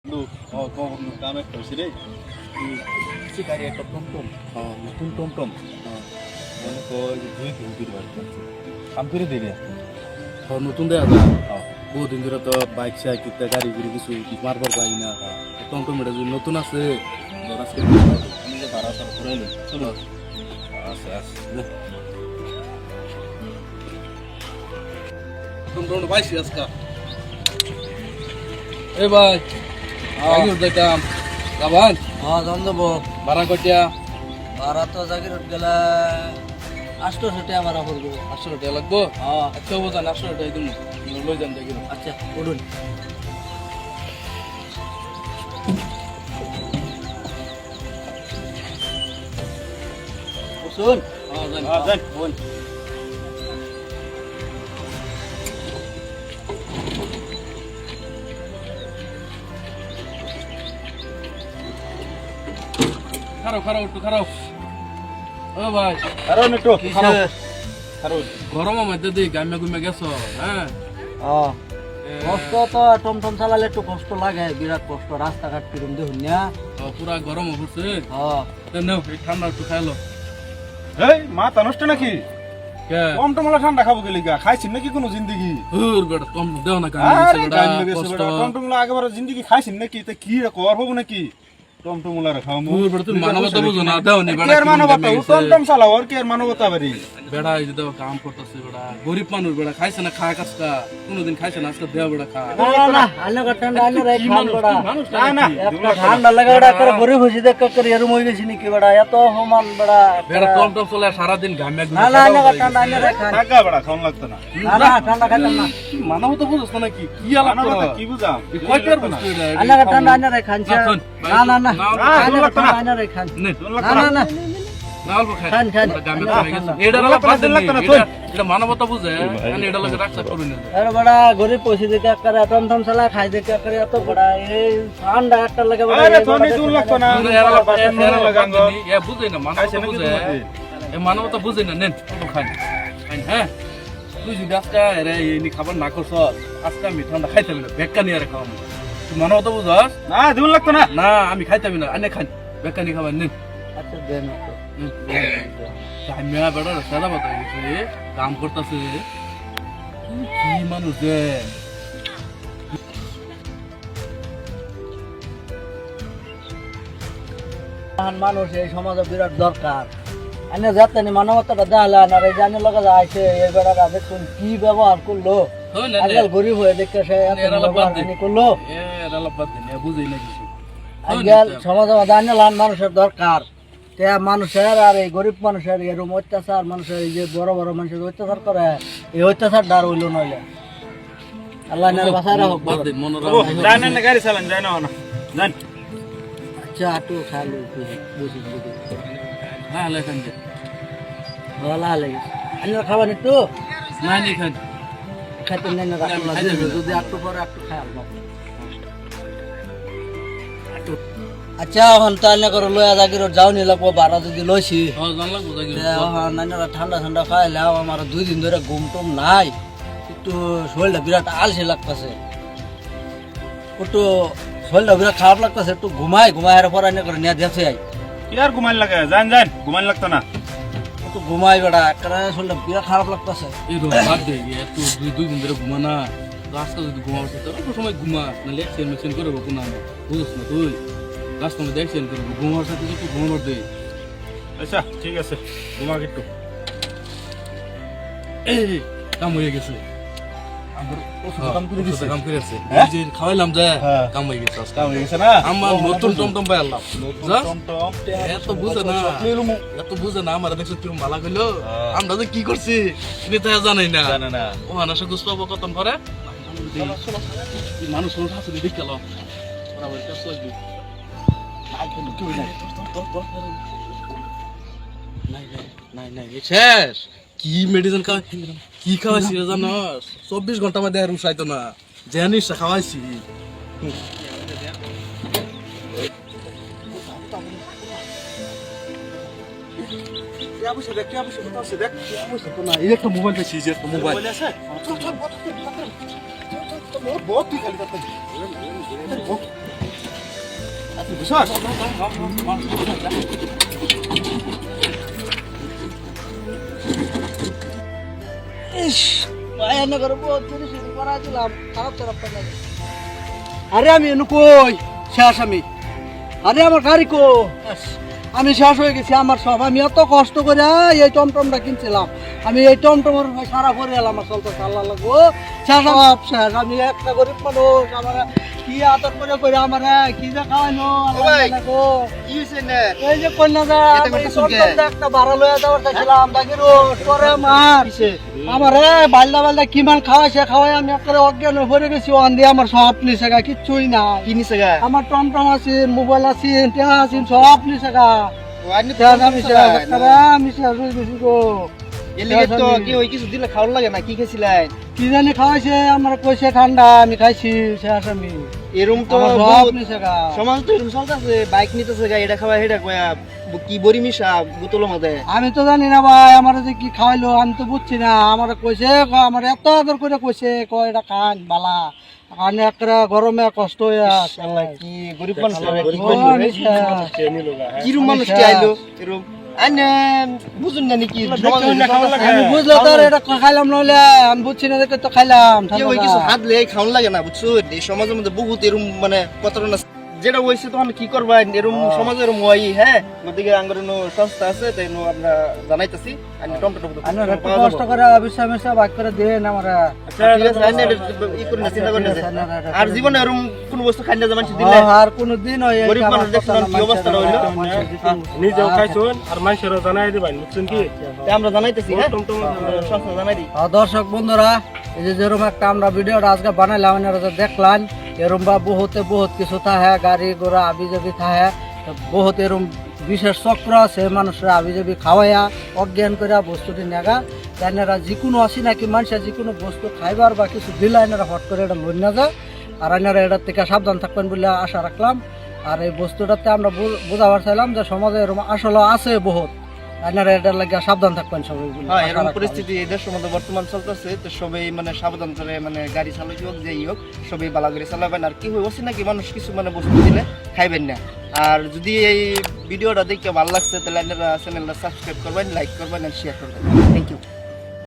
বন্ধু কাম একটা হয়েছে রে শিকারি একটা টমটম নতুন টমটম মনে কর দুই ঘুরতে পারছি কাম করে দিলে নতুন দেয়া যায় বহুদিন ধরে তো বাইক সাইকেল গাড়ি ঘুরে কিছু মারবার পাই না টমটম এটা যদি নতুন আছে আজকে আমি যে ভাড়া সার করে এলো চলো আচ্ছা আচ্ছা টমটম পাইছি আজকে এ ভাই আগে উঠে কাম কাবান জান দেবো ভাড়া কটিয়া ভাড়া তো জাগির গেলে 800 টাকা ভাড়া করবো 800 টাকা লাগবো আচ্ছা বোঝান 800 টাকা দিন লই যান দেখি আচ্ছা উঠুন শুন যান বোন খারাপ একটু খারাপ ও ভাই কারণ একটু কিসের? কারণ গরমের মধ্যে দিয়ে গামে গুমে গেছো হ্যাঁ কষ্ট তো টমটম চালালে একটু কষ্ট লাগে বিরাট কষ্ট রাস্তাঘাট কিরম দেখুন না পুরা গরম হচ্ছে হ্যাঁ নাও এই ঠান্ডা একটু খাইলো এই মাথা নষ্ট নাকি কে টমটমলা ঠান্ডা খাবো গেলি গা খাইছিস নাকি কোনো জিন্দগি হুর বেটা কম দেও না আরে কানে গান লেগেছে কষ্ট বেটা টমটমলা আগেবার জিন্দগি খাইছিস নাকি তে কি কর হবো নাকি টমটমলা খাওয়ামু হুর বেটা তুমি মানবতা বুঝো না দেও নি বেটা কের মানবতা ও টমটম চালাও আর কের মানবতা বাড়ি বেড়া এই যে দেও কাম করতেছে বেটা গরিব মানুষ বেটা খাইছে না খায় কাজটা কোনোদিন খাইছে না আজকে দেও বেটা খা না আন্না ঠান্ডা আন্না রাই খান বড়া না না একটা ঠান্ডা লাগা ওটা করে গরিব হইছি দেখ করে এরম হই গেছি নাকি বড়া এত সমান বড়া বেটা টমটম চলে সারা দিন ঘামে না না আন্না ঠান্ডা আন্না রাই খান টাকা বড়া খাওন লাগতো না না ঠান্ডা খাইতাম না মানবতা বুঝছ না কি কি আলাপ করো মানবতা কি বুঝাম কয়টার বুঝছো এটা আন্না ঠান্ডা আন্না রাই খান না না না আন্না ঠান্ডা আন্না রাই খান নে না না না অল্প খাই খান খান গামে কমে গেছে এটা হলো বাদ দিন এটা মানবতা বুঝে আমি এটা লাগে রাখতে পারি না আরে বড়া গরিব পয়সা দিতে করে টমটম চালা খাই দিতে করে এত বড়া এই ঠান্ডা একটা লাগে বড়া আরে তোনি দূর লাগতো না এ বুঝে না মানবতা বুঝে এ মানবতা বুঝে না নেন অল্প খান খান হ্যাঁ তুই যদি আজকে রে এই খাবার না করছ আজকে আমি ঠান্ডা খাইতে না বেক্কা নিয়ে রে খাওয়াবো তুই মানবতা বুঝস না দূর লাগতো না না আমি খাইতে না আনে খান বেক্কা নিয়ে খাবার নেন আচ্ছা দেন কামিয়া বেড়া সাদা বাতা গেছে কাম করতেছে কি মানুষ রে মানুষ এই সমাজে বিরাট দরকার এনে যাতে মানবতাটা দেখালে না এই জানি লগা আইছে এই বেড়াটা দেখুন কি ব্যবহার করলো আজকাল গরিব হয়ে দেখে সে এত ব্যবহার করলো বুঝেই না কিছু আজকাল সমাজে জানিলাম মানুষের দরকার তে মানুষের আর এই গরিব মানুষের এরকম অত্যাচার মানুষের এই যে বড় বড় মানুষের অত্যাচার করে এই অত্যাচার ডার হইল নইলে আল্লাহ বাসায় রাখো যাই না গাড়ি চালান যাই না যান আচ্ছা একটু খালি বুঝি হ্যাঁ লেখান যে ভালো লাগে আনির খাবার একটু না নি খান খাইতে নেই না রাখুন না যদি একটু পরে একটু খাই আসবো আচ্ছা এখন তাহলে করে লয়া জাগির যাও নি লাগবো বারা যদি লইছি হ্যাঁ জান লাগবো জাগি নাইনারা ঠান্ডা ঠান্ডা খাইলে আমার 2 দিন ধরে ঘুম টুম নাই একটু শরীরটা বিরাট আলসে লাগতেছে একটু শরীরটা বিরাট খারাপ লাগতেছে একটু ঘুমাই আর পর আইনে করে নিয়ে দেখছে আই কি আর ঘুমাইন লাগে যান যান ঘুমাইন লাগতো না একটু ঘুমাই বেড়া একটা শরীরটা বিরাট খারাপ লাগতেছে এই রো বাদ দে এত দুই দিন ধরে ঘুমা না রাস্তা যদি ঘুমাবো তো অল্প সময় ঘুমা নাহলে এক্সেন করবো কোনো না বুঝছ না তুই রাস্তা মধ্যে এক্সেন করবো ঘুমার সাথে একটু ঘুমানোর দে আচ্ছা ঠিক আছে ঘুমাক একটু এই কাম হয়ে গেছে কাম করে দিছে কাম করে আছে এই যে খাওয়াইলাম যা কাম হয়ে গেছে কাম হয়ে গেছে না আমার নতুন টমটম পাই আল্লাহ টমটম এত বুঝে না আমার দেখছো কিরম ভালো কইলো আমরা যে কি করছি তুমি তো জানাই না জানে না ও আনা সে গুছ পাবো কতন করে মানুষ মানুষ আছে দেখ গেল ওরা বলতে আসবে নাই শেষ কি মেডিসিন কি খাওয়াইছি জানো 24 ঘন্টা মধ্যে আর উঠাইতো না জানিস খাওয়াইছি একটা মোবাইল পেয়েছি একটা মোবাইল বুঝছস ইস ভাই এনে করে বহুত জিনিস করা দিলাম খারাপ খারাপ পাই আরে আমি এনে কই শেষ আমি আরে আমার গাড়ি কো আমি শেষ হয়ে গেছি আমার সব আমি এত কষ্ট করে এই টমটমটা কিনছিলাম আমি এই টমটমের সারা ভরে এলাম আমার চলতে আল্লাহ লাগবো শেষ সব শেষ আমি একটা গরিব মানুষ আমার কি আদর করে করে আমার কি যে খাওয়ানো আল্লাহ লাগবো এই যে কন্যা একটা ভাড়া লয়ে যাওয়ার চাইছিলাম বাকি রোড পরে আমার বাল্লা বাল্লা কিমান খাওয়াইছে খাওয়াই আমি একটা অজ্ঞান হয়ে পড়ে গেছি ওখান দিয়ে আমার সব নিছে গা কিচ্ছুই না কি নিছে গা আমার টমটম আছে মোবাইল আছে টেহা আছে সব নিছে গা আমি শেষ হয়ে গেছি গো কিছু দিলে খাওয়ার লাগে না কি খেয়েছিলেন কি জানি খাওয়াইছে আমার কইছে ঠান্ডা আমি খাইছি শেষ আমি এরম তো সব নিছে গা সমাজ তো এরম চলতেছে বাইক নিতেছে গা এটা খাওয়া এটা কয়া কি বড়ি মিশা বোতলের মধ্যে আমি তো জানি না ভাই আমার যে কি খাওয়াইলো আমি তো বুঝছি না আমার কইছে আমার এত আদর করে কইছে কয় এটা খান বালা কারণ একটা গরমে কষ্ট হয়ে আছে কি গরিব মানুষ আমি কিরম মানুষ কি আইলো এরম আইনে বুঝুন না নাকি বুঝলো তোর এটা খাইলাম নইলে আমি বুঝছি না দেখে তো খাইলাম ওই কিছু হাত লে খাওয়ান লাগে না বুঝছো এই সমাজের মধ্যে বহুত এরম মানে প্রতারণা যেটা হয়েছে তখন কি করবা এরম সমাজে এরম হই হ্যাঁ ওদিকে আঙ্গর সংস্থা আছে তাই আমরা জানাইতেছি আমি টমেটো কষ্ট করে অবশ্যই মিশা ভাগ করে দেন আমরা আর জীবনে এরম কোন বস্তু খাই না মানুষ দিলে আর কোন দিন গরিব মানুষ দেখছেন কি অবস্থা হইলো নিজেও খাইছুন আর মানুষেরও জানাই দিবেন বুঝছেন কি আমরা জানাইতেছি হ্যাঁ সংস্থা জানাই দিই দর্শক বন্ধুরা এই যে যেরকম একটা আমরা ভিডিওটা আজকে বানাইলাম আপনারা দেখলাম এরম বা বহুত কিছু থাকে গাড়ি ঘোড়া আবি যাবি থাকে বহুত এরম বিশেষ চক্র আছে মানুষরা আবি যাবি খাওয়াইয়া অজ্ঞান করে বস্তুটি নেগা তাইনারা যিকোনো আসি নাকি মানুষের যিকোনো বস্তু খাইবার বা কিছু দিলে এনারা হট করে এটা লই না যায় আর এনারা এটার থেকে সাবধান থাকবেন বলে আশা রাখলাম আর এই বস্তুটাতে আমরা বোঝাবার চাইলাম যে সমাজে এরম আসলে আছে বহুত আপনারা এটার লাগে সাবধান থাকবেন সবাই এরকম পরিস্থিতি এই দেশের মধ্যে বর্তমান চলতেছে তো সবাই মানে সাবধান করে মানে গাড়ি চালাই হোক যেই হোক সবাই বালা করে চালাবেন আর কি হয়েছে নাকি মানুষ কিছু মানে বস্তু দিলে খাইবেন না আর যদি এই ভিডিওটা দেখে ভালো লাগছে তাহলে আপনারা চ্যানেলটা সাবস্ক্রাইব করবেন লাইক করবেন আর শেয়ার করবেন থ্যাংক ইউ